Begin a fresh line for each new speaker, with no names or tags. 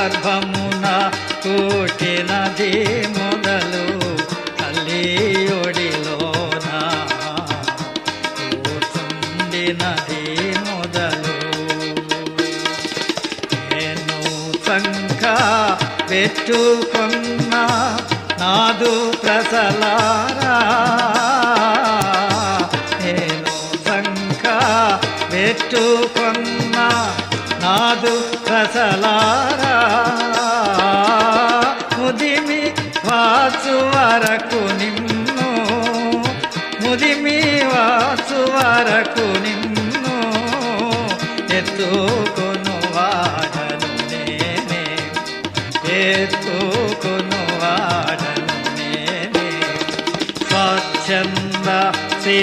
గర్భమున పుట్టినది మొదలు తల్లియొడిలోన కూర్చుండినది మొదలు నేను సంక పెట్టుకున్న నాదు ప్రసలారా నేను సంక పెట్టుకున్న నాదు ప్రసలారా ముదిమి వాసు వరకు నిన్ను ముదిమి వాసు వరకు నిన్ను ఎత్తుకొను వాడను నేనే ఎత్తుకొను వాడను నేనే స్వచ్ఛంద శ్రీ